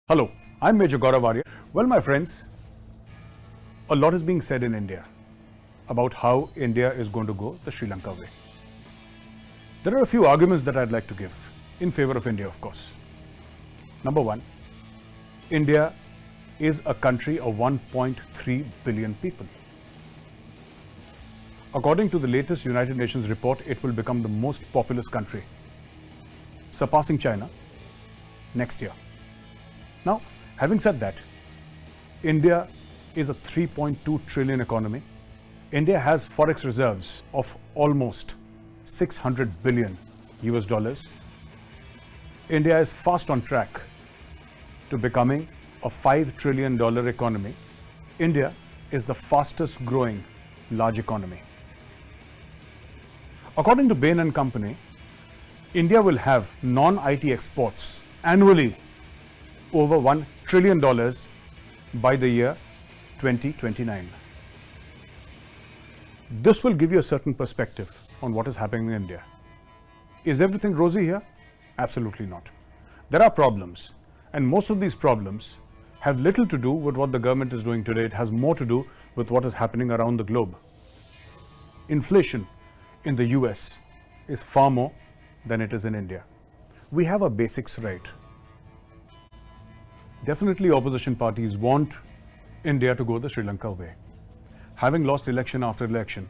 Hello, I'm Maj Gaurav Arya. Well, my friends, a lot is being said in India about how India is going to go the Sri Lanka way. There are a few arguments that I'd like to give in favor of India, of course. Number one, India is a country of 1.3 billion people. According to the latest United Nations report, it will become the most populous country, surpassing China next year. Now, having said that, India is a 3.2 trillion economy. India has forex reserves of almost 600 billion US dollars. India is fast on track to becoming a $5 trillion economy. India is the fastest growing large economy. According to Bain & Company, India will have non-IT exports annually over $1 trillion by the year 2029. This will give you a certain perspective on what is happening in India. Is everything rosy here? Absolutely not. There are problems, and most of these problems have little to do with what the government is doing today. It has more to do with what is happening around the globe. Inflation in the US is far more than it is in India. We have our basics right. Definitely opposition parties want India to go the Sri Lanka way. Having lost election after election,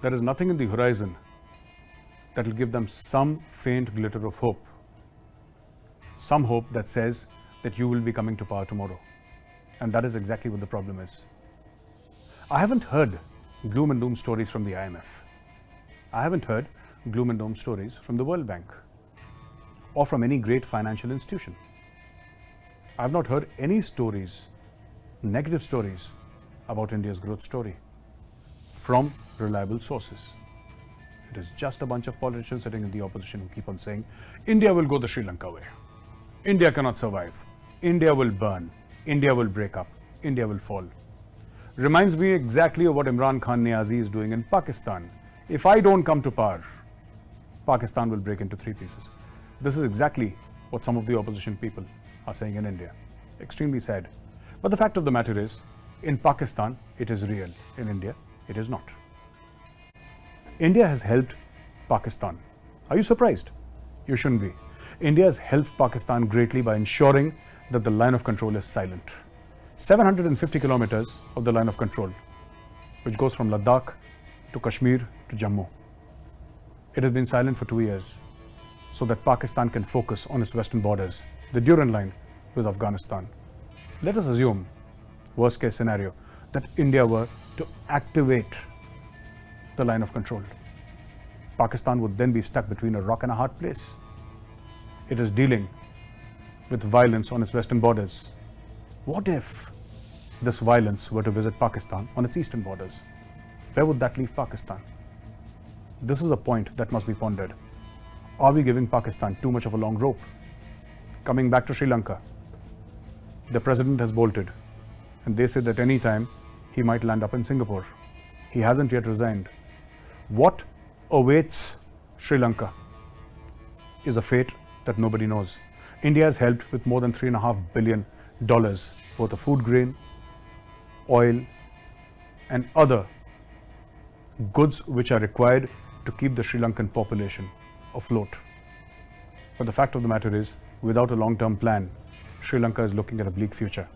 there is nothing in the horizon that will give them some faint glitter of hope. Some hope that says that you will be coming to power tomorrow. And that is exactly what the problem is. I haven't heard gloom and doom stories from the IMF. I haven't heard gloom and doom stories from the World Bank or from any great financial institution. I've not heard any stories, negative stories about India's growth story from reliable sources. It is just a bunch of politicians sitting in the opposition who keep on saying, India will go the Sri Lanka way. India cannot survive. India will burn. India will break up. India will fall. Reminds me exactly of what Imran Khan Niazi is doing in Pakistan. If I don't come to power, Pakistan will break into three pieces. This is exactly what some of the opposition people are saying in India. Extremely sad. But the fact of the matter is, in Pakistan, it is real. In India, it is not. India has helped Pakistan. Are you surprised? You shouldn't be. India has helped Pakistan greatly by ensuring that the line of control is silent. 750 kilometers of the line of control, which goes from Ladakh to Kashmir to Jammu. It has been silent for 2 years so that Pakistan can focus on its western borders, the Durand line with Afghanistan. Let us assume, worst case scenario, that India were to activate the line of control. Pakistan would then be stuck between a rock and a hard place. It is dealing with violence on its western borders. What if this violence were to visit Pakistan on its eastern borders? Where would that leave Pakistan? This is a point that must be pondered. Are we giving Pakistan too much of a long rope? Coming back to Sri Lanka, the president has bolted, and they say that any time he might land up in Singapore. He hasn't yet resigned. What awaits Sri Lanka is a fate that nobody knows. India has helped with more than $3.5 billion worth of food grain, oil, and other goods which are required to keep the Sri Lankan population afloat. But the fact of the matter is, without a long-term plan, Sri Lanka is looking at a bleak future.